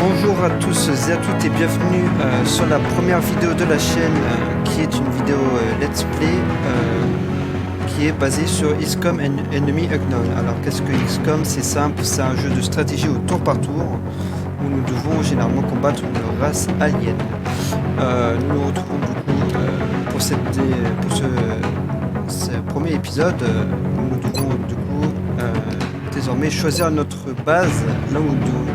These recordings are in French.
Bonjour à tous et à toutes et bienvenue sur la première vidéo de la chaîne qui est une vidéo let's play qui est basée sur XCOM Enemy Unknown. Alors qu'est-ce que XCOM? C'est simple, c'est un jeu de stratégie au tour par tour où nous devons généralement combattre une race alien. Nous nous retrouvons du coup pour ce premier épisode où nous devons du coup désormais choisir notre base là où nous devons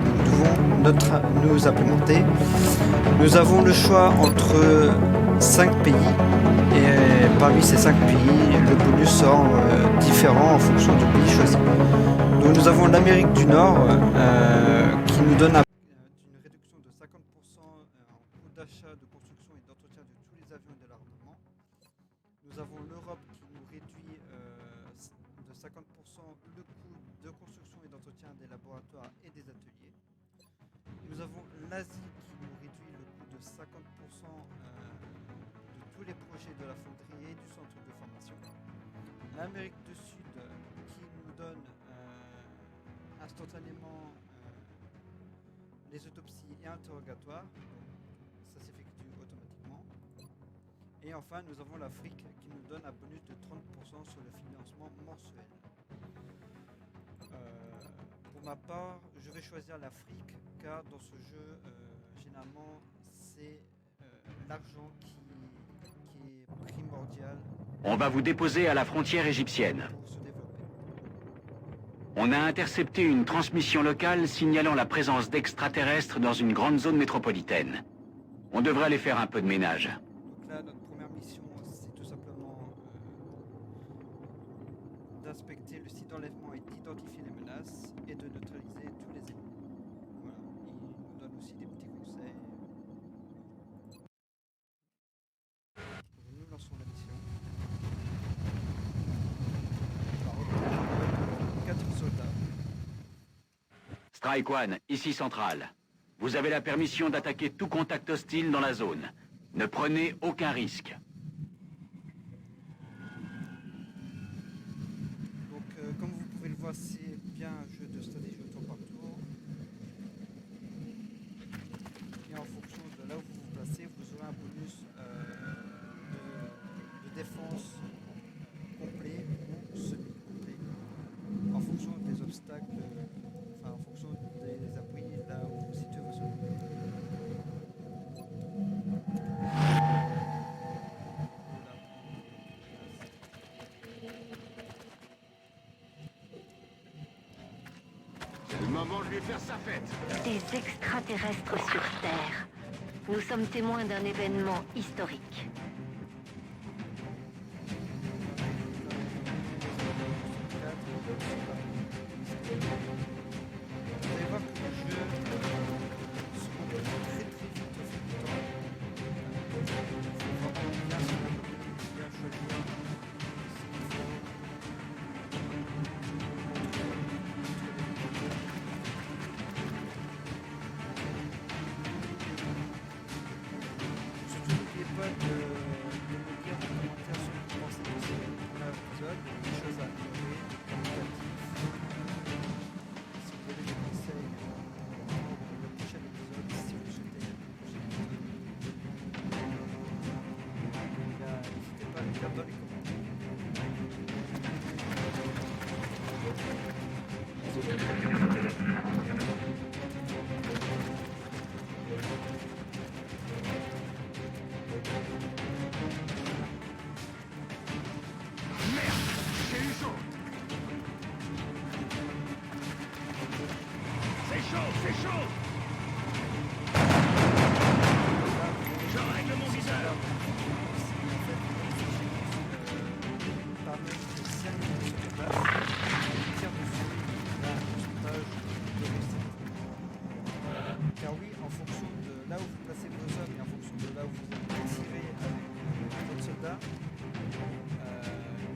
nous implémenter. Nous avons le choix entre 5 pays et parmi ces 5 pays le bonus sort différent en fonction du pays choisi. Donc nous avons l'Amérique du Nord qui nous donne une réduction de 50% en coût d'achat, de construction et d'entretien de tous les avions et de l'armement. Nous avons l'Europe qui nous réduit de 50% le coût de construction et d'entretien des laboratoires et des ateliers. Nous avons l'Asie qui nous réduit le coût de 50% de tous les projets de la fonderie et du centre de formation. L'Amérique du Sud qui nous donne instantanément les autopsies et interrogatoires. Ça s'effectue automatiquement. Et enfin, nous avons l'Afrique qui nous donne un bonus de 30% sur le financement mensuel. Pour ma part, je vais choisir l'Afrique car dans ce jeu, généralement, c'est l'argent qui est primordial. On va vous déposer à la frontière égyptienne. Pour se développer. On a intercepté une transmission locale signalant la présence d'extraterrestres dans une grande zone métropolitaine. On devrait aller faire un peu de ménage. Donc là, notre première mission, c'est tout simplement d'inspecter le site d'enlèvement et d'identifier les menaces et de neutraliser tous les ennemis. Voilà, il nous donne aussi des petits conseils. Nous lançons la mission. On va repérer 4 soldats. Strike One, ici Central. Vous avez la permission d'attaquer tout contact hostile dans la zone. Ne prenez aucun risque. Donc comme vous pouvez le voir, c'est bien un jeu de stratégie au tour par tour. Et en fonction de là où vous vous placez, vous aurez un bonus de défense complet ou semi-complet. En fonction des obstacles, enfin en fonction des abris là où vous situez vos soldats. C'est le moment de lui faire sa fête. Des extraterrestres sur Terre. Nous sommes témoins d'un événement historique. Vous allez voir que le jeu se montre très vite au fil du temps. Il faut vraiment bien se débrouiller, bien choisir ce qu'il faut. Surtout n'oubliez pas de me dire en commentaire ce que vous pensez de ce premier épisode, des choses à améliorer, des négatifs. Si vous avez des conseils pour le prochain épisode, si vous souhaitez le prochain épisode, n'hésitez pas à le dire dans les commentaires. J'ai eu chaud. C'est chaud, c'est chaud. Je règle mon viseur. Car oui, en fonction de là où vous placez vos hommes et en fonction de là où vous allez tirer avec votre soldat, il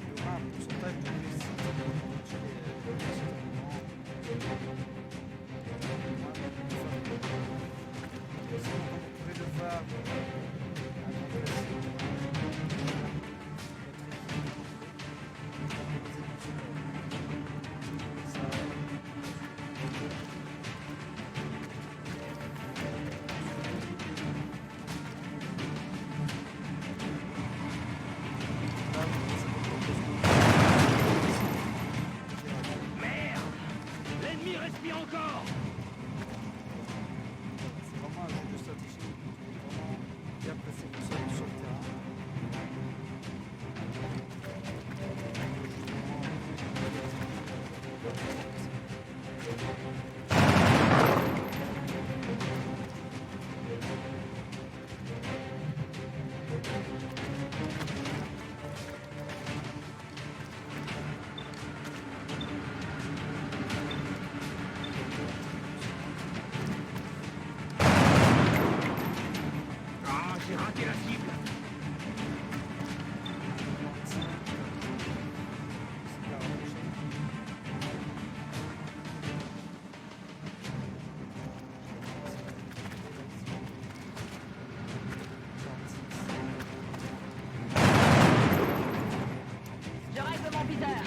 y aura un pourcentage de réussite pour tuer comme vous pouvez le voir, un grand classique, notre équipe. Ça, respire encore. C'est vraiment un jeu de stratégie. Il est vraiment bien placé sur le terrain. Ah, j'ai raté la cible. Je règle mon viseur.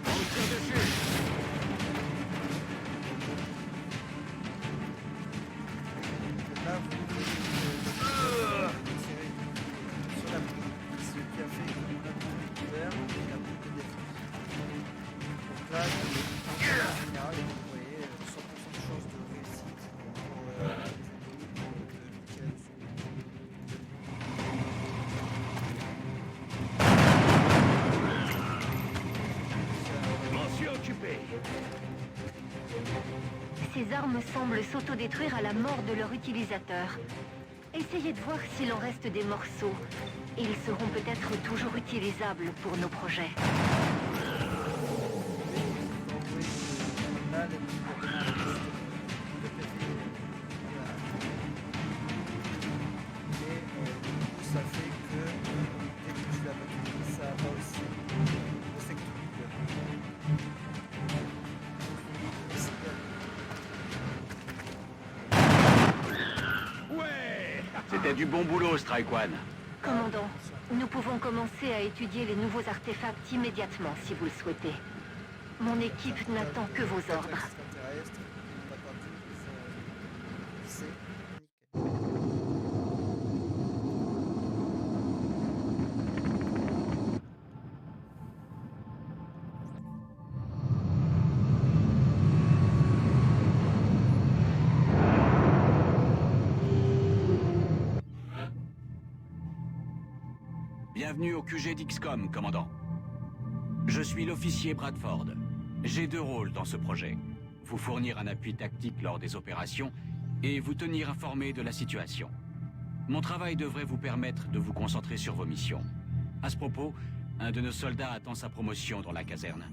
On tire dessus. Là, vous pouvez tirer sur la pluie, ce qui a fait qu'on a tout découvert et la pluie de défense. Donc là, en général, vous voyez 100% de chances de réussite pour de tirer dessus. Je m'en suis occupé. Ces armes semblent s'autodétruire à la mort de leur utilisateur. Essayez de voir s'il en reste des morceaux. Ils seront peut-être toujours utilisables pour nos projets. Là, les et du coup, ça fait que dès que tu l'as battu, ça va aussi au secteur. Ouais. C'était du bon boulot, Strike One. Commandant, nous pouvons commencer à étudier les nouveaux artefacts immédiatement si vous le souhaitez. Mon équipe n'attend que vos ordres. Extraterrestre, on n'a pas vu, c'est nickel. Bienvenue au QG d'XCOM, commandant. Je suis l'officier Bradford. J'ai 2 rôles dans ce projet. Vous fournir un appui tactique lors des opérations et vous tenir informé de la situation. Mon travail devrait vous permettre de vous concentrer sur vos missions. À ce propos, un de nos soldats attend sa promotion dans la caserne.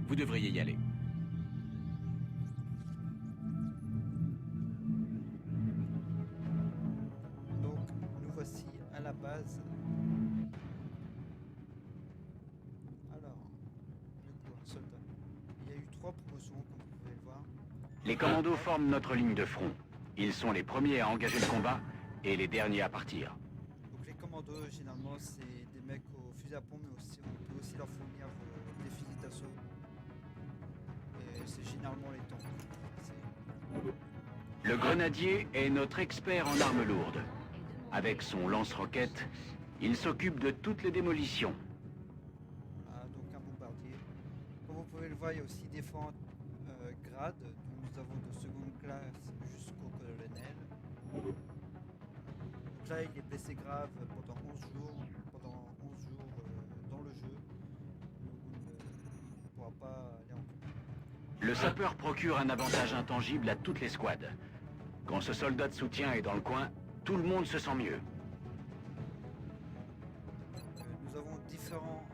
Vous devriez y aller. Donc, nous voici à la base. Alors, du coup, un soldat. Il y a eu 3 promotions, comme vous pouvez le voir. Les commandos forment notre ligne de front. Ils sont les premiers à engager le combat et les derniers à partir. Donc, les commandos, généralement, c'est des mecs au fusil à pompe, mais aussi, on peut aussi leur fournir des fusils d'assaut. Et c'est généralement les tanks. Le grenadier est notre expert en armes lourdes. Avec son lance-roquette, il s'occupe de toutes les démolitions. Ah, donc un bombardier. Comme vous pouvez le voir, il y a aussi différents grades. Donc, nous avons de seconde classe jusqu'au colonel. Donc là, il est blessé grave pendant 11 jours. Pendant 11 jours dans le jeu. Donc, il ne pourra pas aller en combat. Le sapeur procure un avantage intangible à toutes les squads. Quand ce soldat de soutien est dans le coin, tout le monde se sent mieux. Nous avons différentes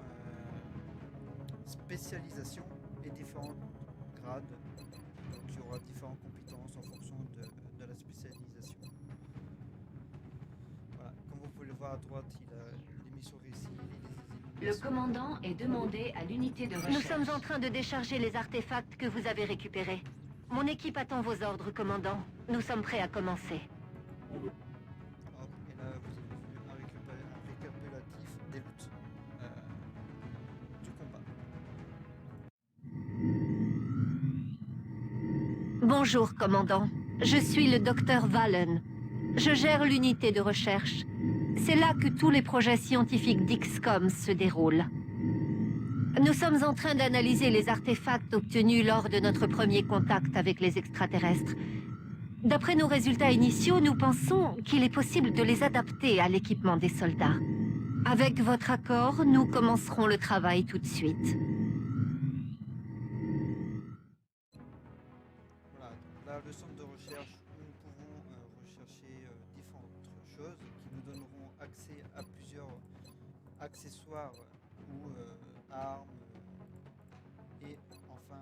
spécialisations et différents grades. Donc il y aura différentes compétences en fonction de la spécialisation. Voilà. Comme vous pouvez le voir à droite, il a les missions réussies. Le commandant est demandé à l'unité de recherche. Nous sommes en train de décharger les artefacts que vous avez récupérés. Mon équipe attend vos ordres, commandant. Nous sommes prêts à commencer. Hop, et là, vous avez vu un récapitulatif des luttes du combat. Bonjour, commandant. Je suis le docteur Valen. Je gère l'unité de recherche. C'est là que tous les projets scientifiques d'XCOM se déroulent. Nous sommes en train d'analyser les artefacts obtenus lors de notre premier contact avec les extraterrestres. D'après nos résultats initiaux, nous pensons qu'il est possible de les adapter à l'équipement des soldats. Avec votre accord, nous commencerons le travail tout de suite. Voilà, donc là, le centre de recherche où nous pouvons rechercher différentes choses qui nous donneront accès à plusieurs accessoires ou armes et enfin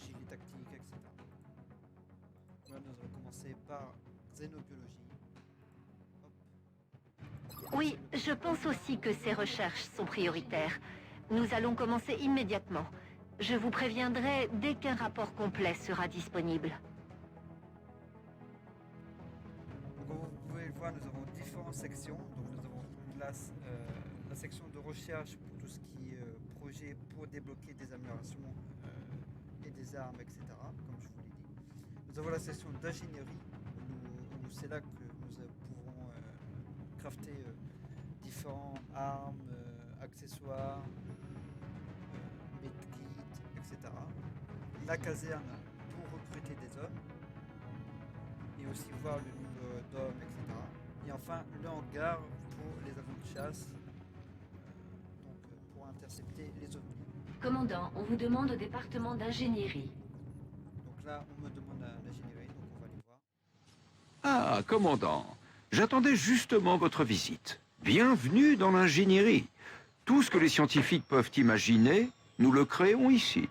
gilet tactique, etc. Là, nous allons commencer par xénobiologie. Hop. Oui, je pense aussi que ces recherches sont prioritaires. Nous allons commencer immédiatement. Je vous préviendrai dès qu'un rapport complet sera disponible. Donc, comme vous pouvez le voir, nous avons différentes sections. Donc, nous avons la section de recherche pour tout ce qui est projet pour débloquer des améliorations et des armes, etc. Comme je vous l'ai dit. Nous avons la section d'ingénierie où c'est là que nous pourrons crafter différentes armes, accessoires, medkits, etc. La caserne pour recruter des hommes et aussi voir le nombre d'hommes, etc. Et enfin le hangar pour les avions de chasse, pour intercepter les ovnis. Commandant, on vous demande au département d'ingénierie. Donc là on me demande l'ingénierie, donc on va aller voir. Ah, commandant, j'attendais justement votre visite. Bienvenue dans l'ingénierie. Tout ce que les scientifiques peuvent imaginer, nous le créons ici.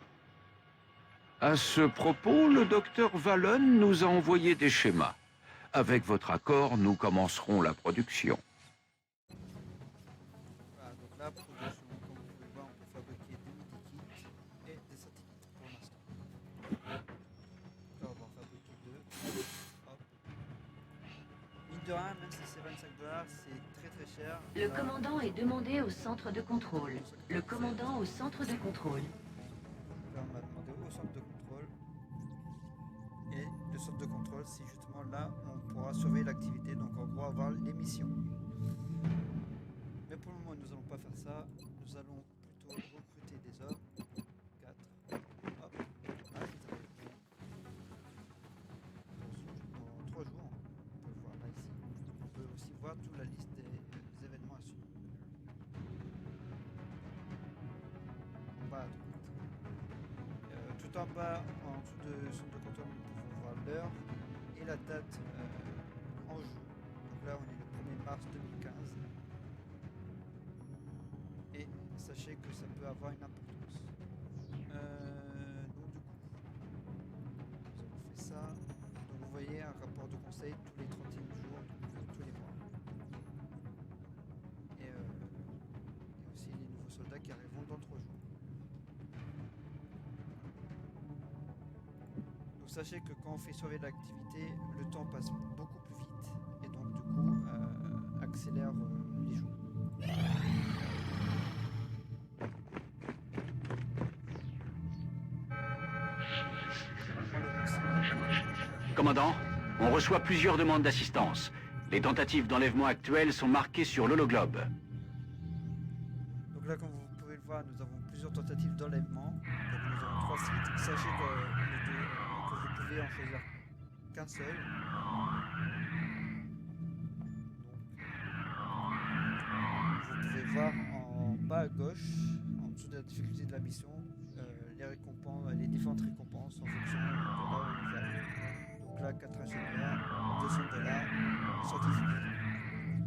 À ce propos, le docteur Valen nous a envoyé des schémas. Avec votre accord, nous commencerons la production. Voilà, donc là, production, comme vous pouvez voir, on peut fabriquer des medikits et des satellites pour l'instant. Là, on va en fabriquer deux. Hop. Mine de rien, même si c'est 25$, c'est très cher. Le Là, commandant est demandé au centre de contrôle. Le commandant au centre de contrôle. là, on m'a demandé au centre de contrôle. Et le centre de contrôle, c'est justement là où on pourra surveiller l'activité, donc en gros avoir les missions. Mais pour le moment, nous n'allons pas faire ça. Nous allons plutôt recruter des hommes. 4. Hop. Ah, ils arrivent. Dans 3 jours, on peut le voir là ici. On peut aussi voir toute la liste des événements à suivre. En bas à droite. Tout en bas, en dessous de centre de contrôle, nous pouvons voir l'heure et la date en jeu. Donc là, on est le 1er mars 2015. Et sachez que ça peut avoir une importance. Donc du coup, nous avons fait ça. Donc vous voyez un rapport de conseil tous les 31 jours, donc tous les mois. Et aussi les nouveaux soldats qui arriveront dans 3 jours. Donc sachez que quand on fait surveiller l'activité, le temps passe beaucoup plus vite et donc du coup accélère les jours. Commandant, on reçoit plusieurs demandes d'assistance. Les tentatives d'enlèvement actuelles sont marquées sur l'hologlobe. Donc là, comme vous pouvez le voir, nous avons plusieurs tentatives d'enlèvement. Donc nous avons 3 sites. Sachez que vous pouvez en choisir qu'un seul. Donc, vous pouvez voir en bas à gauche, en dessous de la difficulté de la mission, les récompenses, les différentes récompenses en fonction de là où vous allez. Donc là, 4 ingénieurs, 200$, scientifique.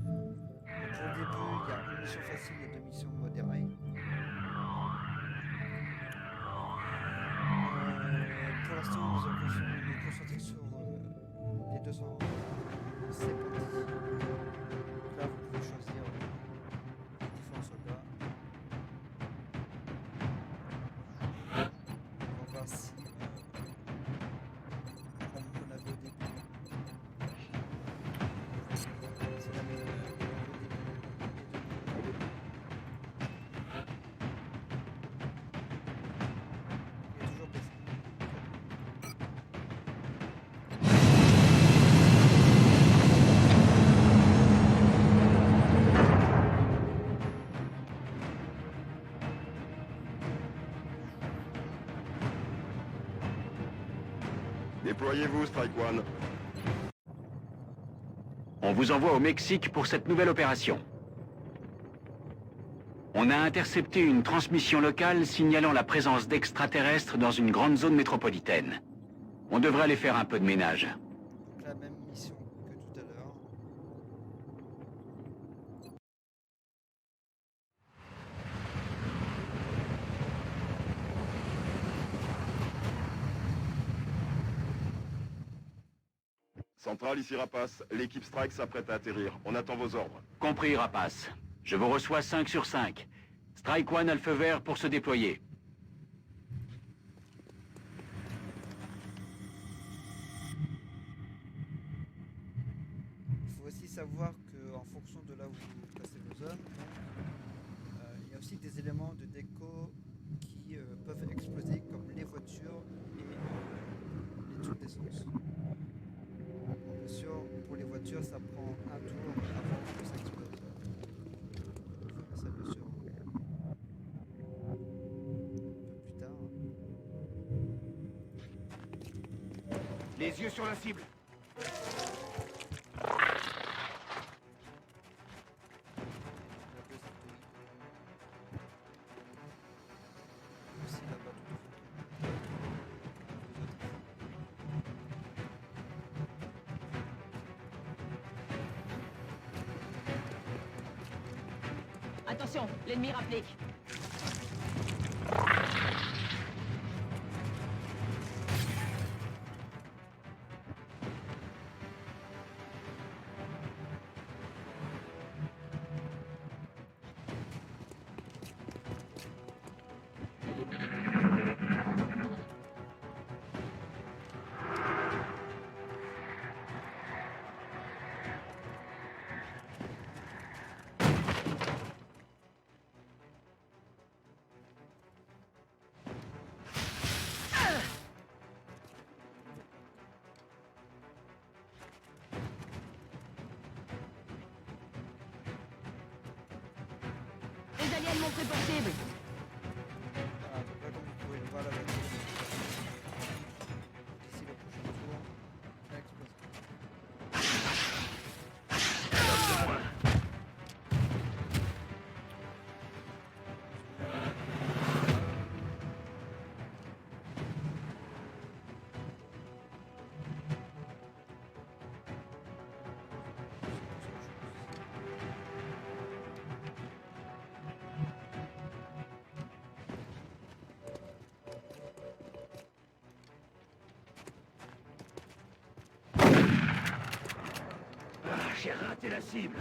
Pour le début, il y a une mission facile et 2 missions modérées. Pour l'instant, nous allons nous concentrer sur les 200 sympathies. Là, vous pouvez choisir les différents soldats. On va voir si comme on avait au début. C'est la même il est toujours baissé. Déployez-vous, Strike One. On vous envoie au Mexique pour cette nouvelle opération. On a intercepté une transmission locale signalant la présence d'extraterrestres dans une grande zone métropolitaine. On devrait aller faire un peu de ménage. Donc la même mission que tout à l'heure. Centrale, ici Rapace. L'équipe Strike s'apprête à atterrir. On attend vos ordres. Compris, Rapace. Je vous reçois 5 sur 5. Strike One a le feu vert pour se déployer. Il faut aussi savoir qu'en fonction de là où vous placez vos zones, il y a aussi des éléments de déco qui peuvent exploser, comme les voitures et les tubes d'essence. Bon, bien sûr, pour les voitures, ça prend un tour avant que ça explose. Je ferai ça bien sûr un peu plus tard. Les yeux sur la cible. Aussi là-bas tout au fond. Les autres. Attention, l'ennemi rapplique. Les aliens montrent possible. Voilà, donc là, comme vous pouvez le voir, la voiture, d'ici le prochain tour, elle explose. J'ai raté la cible.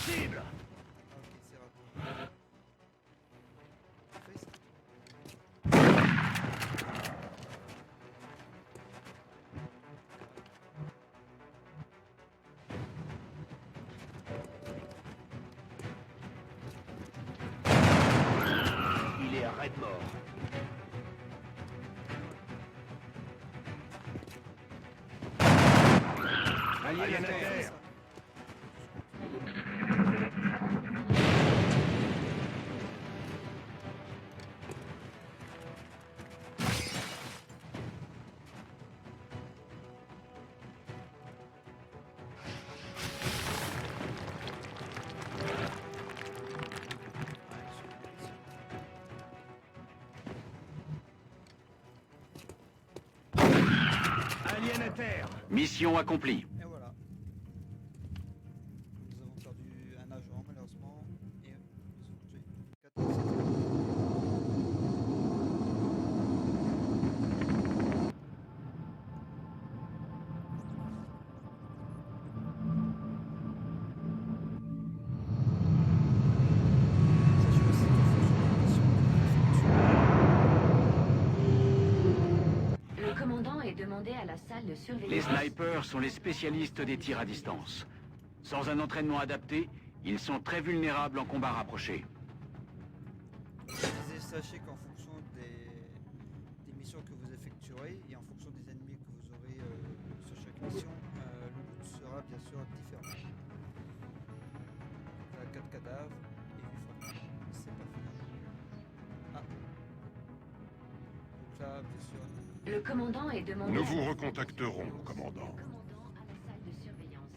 Cible. Ok, c'est raté. Fais ça. Il est à raid mort. Alien à terre. Alien à terre. Mission accomplie. Et voilà. Nous avons perdu un agent malheureusement et nous avons tué 14. salle de Les surveillance. snipers sont les spécialistes des tirs à distance. Sans un entraînement adapté, ils sont très vulnérables en combat rapproché. Sachez qu'en fonction des missions que vous effectuerez et en fonction des ennemis que vous aurez sur chaque mission, le loot sera bien sûr différent. Là, 4 cadavres et 8 fragments. C'est pas fini. Ah. Donc là, bien sûr. Le commandant est demandé. Nous à vous la- recontacterons, commandant. Le commandant à la salle de surveillance.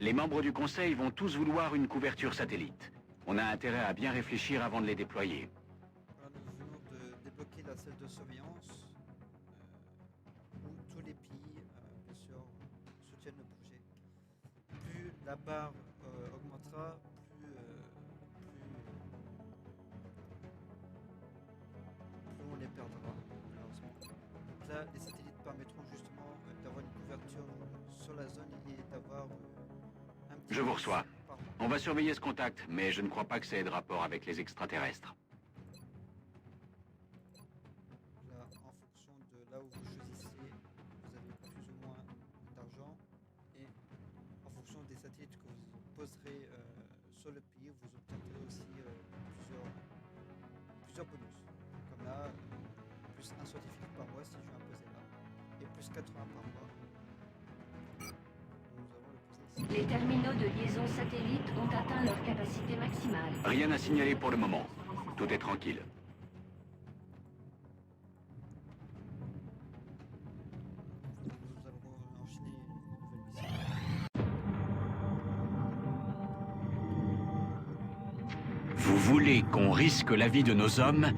Les membres du Conseil vont tous vouloir une couverture satellite. On a intérêt à bien réfléchir avant de les déployer. Voilà, nous venons de débloquer la salle de surveillance où tous les pays, bien sûr, soutiennent le projet. Plus la barre augmentera, plus on les perdra, malheureusement. Donc là, les satellites permettront justement d'avoir une couverture sur la zone et d'avoir un petit... Je vous reçois. Pardon. On va surveiller ce contact, mais je ne crois pas que ça ait de rapport avec les extraterrestres. Là, en fonction de là où vous choisissez, vous avez plus ou moins d'argent. Et en fonction des satellites que vous poserez sur le pays, vous obtiendrez aussi plusieurs bonus. Comme là, plus un scientifique par mois si je vais imposer là. Et plus 80 par mois. Donc, nous allons le poser ici. Les terminaux de liaison satellite ont atteint leur capacité maximale. Rien à signaler pour le moment. Tout est tranquille. Nous allons enchaîner une nouvelle mission. Vous voulez qu'on risque la vie de nos hommes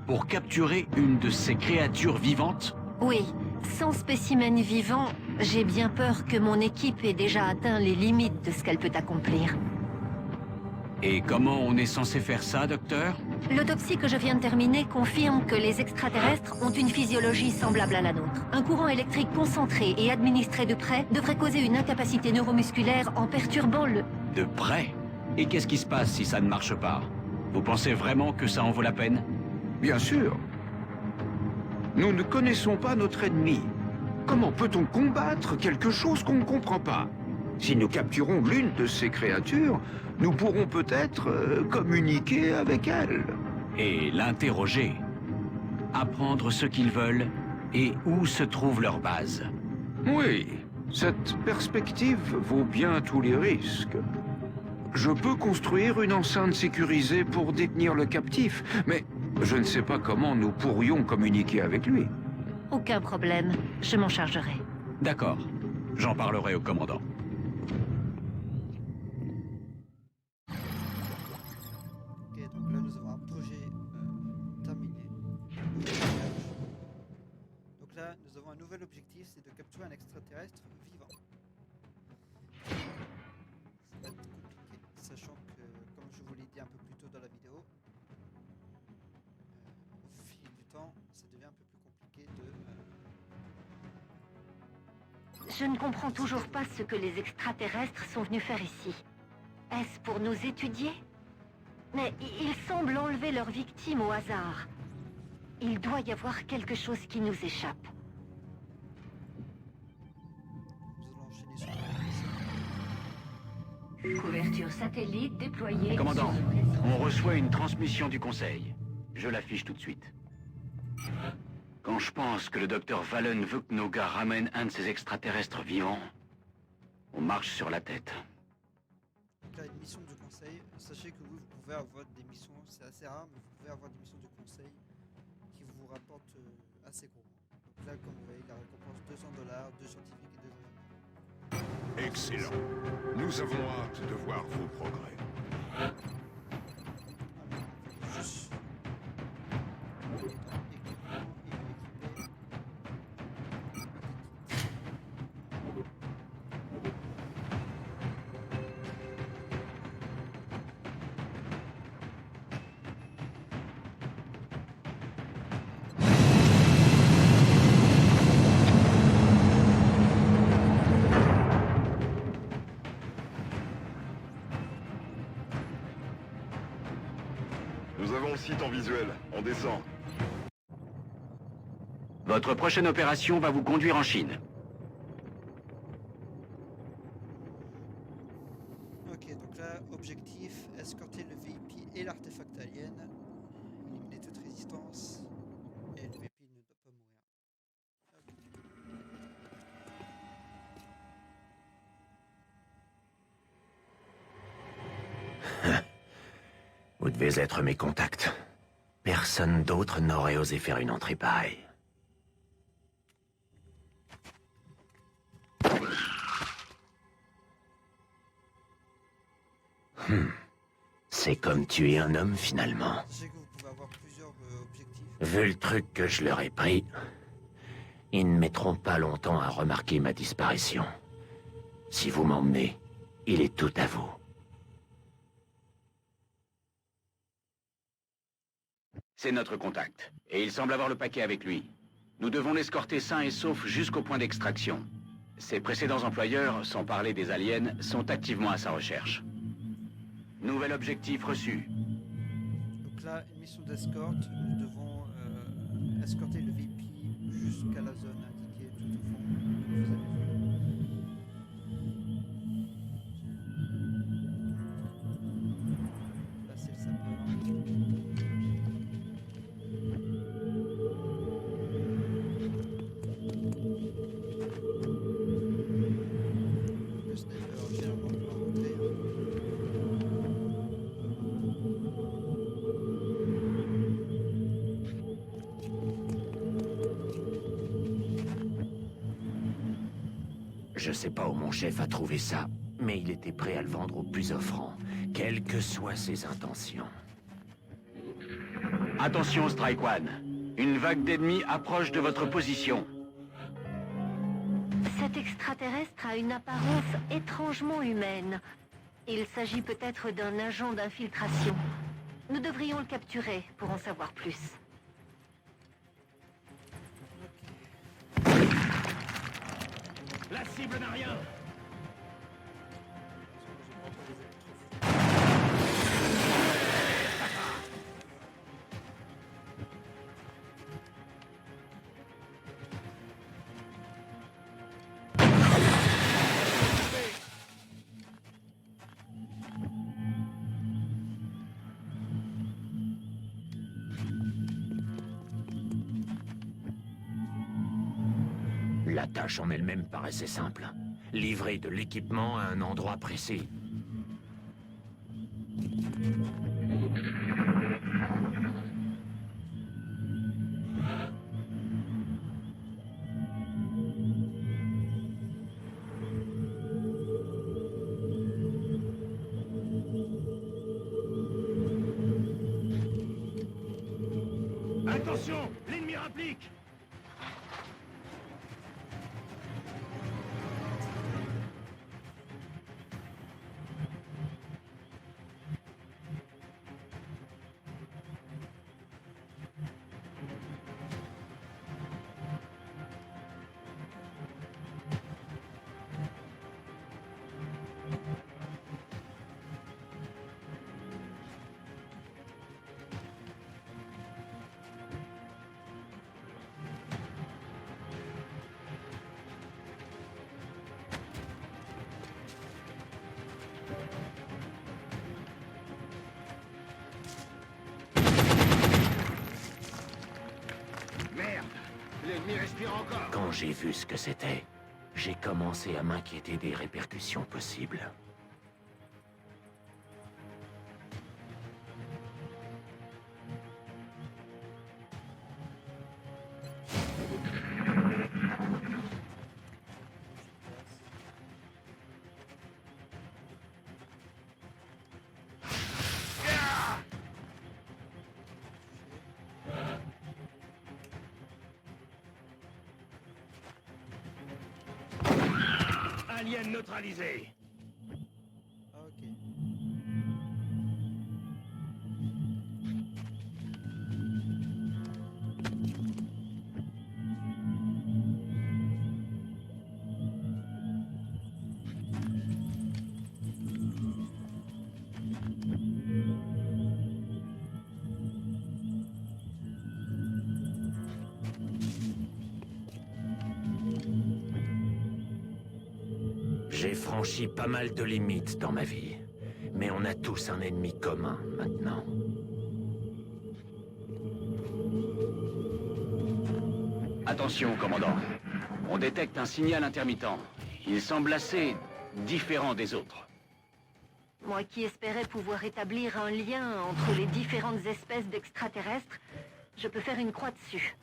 pour capturer une de ces créatures vivantes? Oui, sans spécimen vivant, j'ai bien peur que mon équipe ait déjà atteint les limites de ce qu'elle peut accomplir. Et comment on est censé faire ça, docteur? L'autopsie que je viens de terminer confirme que les extraterrestres ont une physiologie semblable à la nôtre. Un courant électrique concentré et administré de près devrait causer une incapacité neuromusculaire en perturbant le... De près? Et qu'est-ce qui se passe si ça ne marche pas? Vous pensez vraiment que ça en vaut la peine? Bien sûr. Nous ne connaissons pas notre ennemi. Comment peut-on combattre quelque chose qu'on ne comprend pas? Si nous capturons l'une de ces créatures, nous pourrons peut-être communiquer avec elle. Et l'interroger. Apprendre ce qu'ils veulent et où se trouve leur base. Oui, cette perspective vaut bien tous les risques. Je peux construire une enceinte sécurisée pour détenir le captif, mais je ne sais pas comment nous pourrions communiquer avec lui. Aucun problème, je m'en chargerai. D'accord. J'en parlerai au commandant. Ok, donc là nous avons un projet terminé. Donc là nous avons un nouvel objectif, c'est de capturer un extraterrestre vivant. Ça va être compliqué, sachant que, comme je vous l'ai dit un peu plus tôt dans la vidéo, au fil du temps, ça devient un peu plus compliqué de... Je ne comprends toujours pas ce que les extraterrestres sont venus faire ici. Est-ce pour nous étudier? Mais ils semblent enlever leurs victimes au hasard. Il doit y avoir quelque chose qui nous échappe. Nous allons enchaîner sur la mission. Couverture satellite déployée. Commandant, sur fréquence. on reçoit une transmission du Conseil. Je l'affiche tout de suite. Quand je pense que le docteur Valen veut que nos gars ramènent un de ces extraterrestres vivants, on marche sur la tête. Donc là, une mission du conseil. Sachez que vous pouvez avoir des missions, c'est assez rare, mais vous pouvez avoir des missions du conseil qui vous rapportent assez gros. Donc là, comme vous voyez, la récompense $200, 2 scientifiques et 2 ingénieurs. Excellent. Nous avons hâte de voir vos progrès. Juste... équipement et équiper. Nous avons le site en visuel. On descend. Votre prochaine opération va vous conduire en Chine. là, objectif, escorter le VIP et l'artefact alien, éliminer toute résistance, et le VIP ne doit pas mourir. Vous devez être mes contacts. Personne d'autre n'aurait osé faire une entrée pareille. C'est comme tuer un homme, finalement. Je sais que vous pouvez avoir plusieurs objectifs. Vu le truc que je leur ai pris, ils ne mettront pas longtemps à remarquer ma disparition. Si vous m'emmenez, il est tout à vous. C'est notre contact, et il semble avoir le paquet avec lui. Nous devons l'escorter sain et sauf jusqu'au point d'extraction. Ses précédents employeurs, sans parler des aliens, sont activement à sa recherche. Nouvel objectif reçu. Donc là, une mission d'escorte, nous devons escorter le VIP jusqu'à la zone indiquée tout au fond. Vous avez vu. Là, c'est le sapeur. Le sniper, généralement, peut rentrer. Je sais pas où mon chef a trouvé ça, mais il était prêt à le vendre au plus offrant, quelles que soient ses intentions. Attention, Strike One. Une vague d'ennemis approche de votre position. Cet extraterrestre a une apparence étrangement humaine. Il s'agit peut-être d'un agent d'infiltration. Nous devrions le capturer pour en savoir plus. La cible n'a rien. La tâche en elle-même paraissait simple. Livrer de l'équipement à un endroit précis. Attention, l'ennemi rapplique. Merde! L'ennemi respire encore! Quand j'ai vu ce que c'était, j'ai commencé à m'inquiéter des répercussions possibles. Alien neutralisé. Ah, ok. J'ai franchi pas mal de limites dans ma vie, mais a tous un ennemi commun, maintenant. Attention, commandant. On détecte un signal intermittent. Il semble assez différent des autres. Moi qui espérais pouvoir établir un lien entre les différentes espèces d'extraterrestres, je peux faire une croix dessus.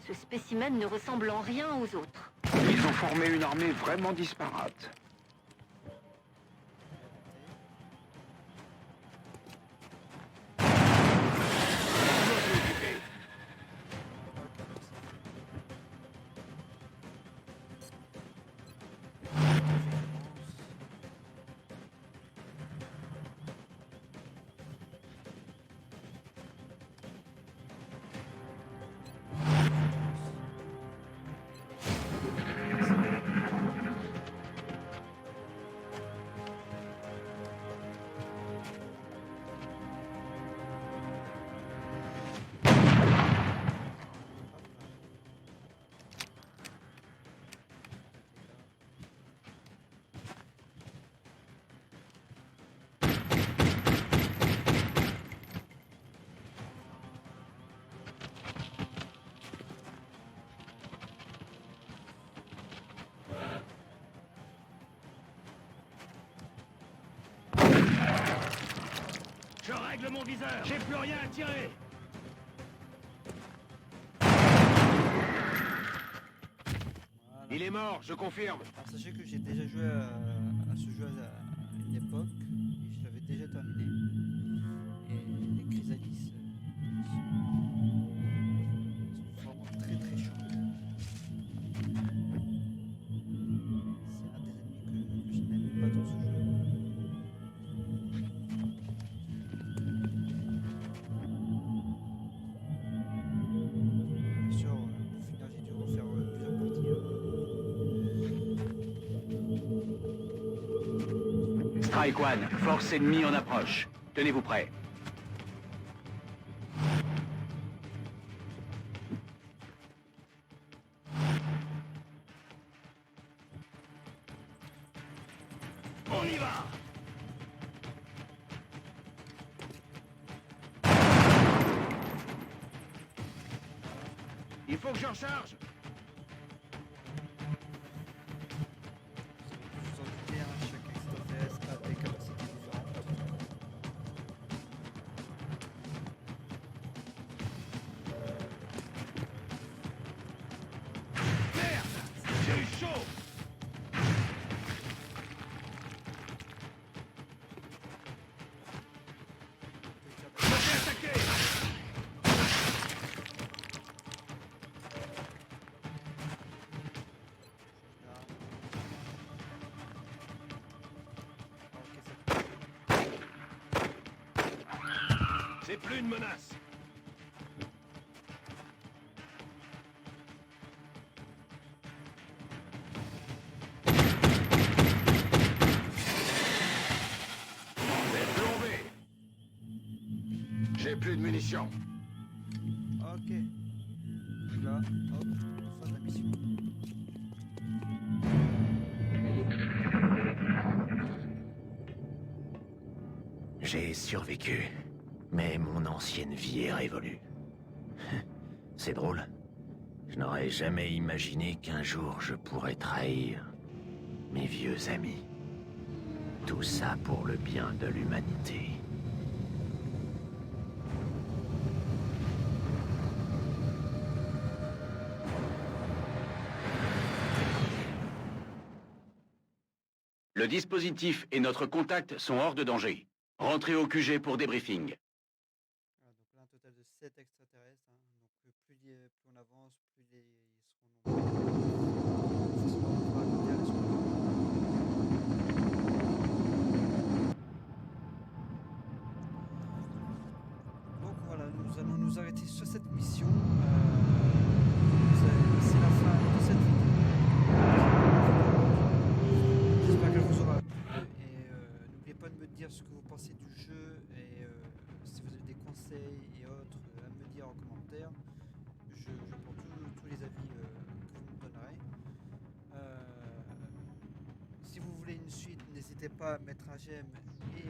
Ce spécimen ne ressemble en rien aux autres. Ils ont formé une armée vraiment disparate. Je règle mon viseur. J'ai plus rien à tirer. Voilà. Il est mort, je confirme. Alors sachez que j'ai déjà joué à ce jeu à une époque, et je l'avais déjà terminé. Et les Chrysalis sont vraiment très très chauds. C'est un des ennemis que je n'aime pas dans ce jeu. Bien sûr, pour finir, j'ai dû refaire plusieurs parties. Strike One, force ennemie en approche. Tenez-vous prêts. On y va. Il faut que je recharge. Vous en doutez, hein, chaque extraterrestre a des capacités différentes. Merde, j'ai eu chaud. Je me fais attaquer. C'est plus une menace. C'est plombé. J'ai plus de munitions. Ok. Là, hop, fin de la mission. J'ai survécu, mais mon ancienne vie est révolue. C'est drôle. Je n'aurais jamais imaginé qu'un jour je pourrais trahir mes vieux amis. Tout ça pour le bien de l'humanité. Le dispositif et notre contact sont hors de danger. Rentrez au QG pour débriefing. Voilà, donc là, un total de 7 extraterrestres. Hein. Donc plus on avance, plus ils seront nombreux. De toute façon, on va regarder à la suite. Donc voilà, nous allons nous arrêter sur cette mission. C'est la fin de cette vidéo. J'espère qu'elle vous aura plu. Et n'oubliez pas de me dire ce que vous pensez du jeu et si vous avez des conseils et autres à me dire en commentaire. Je prends tous les avis que vous me donnerez. Si vous voulez une suite, n'hésitez pas à mettre un j'aime et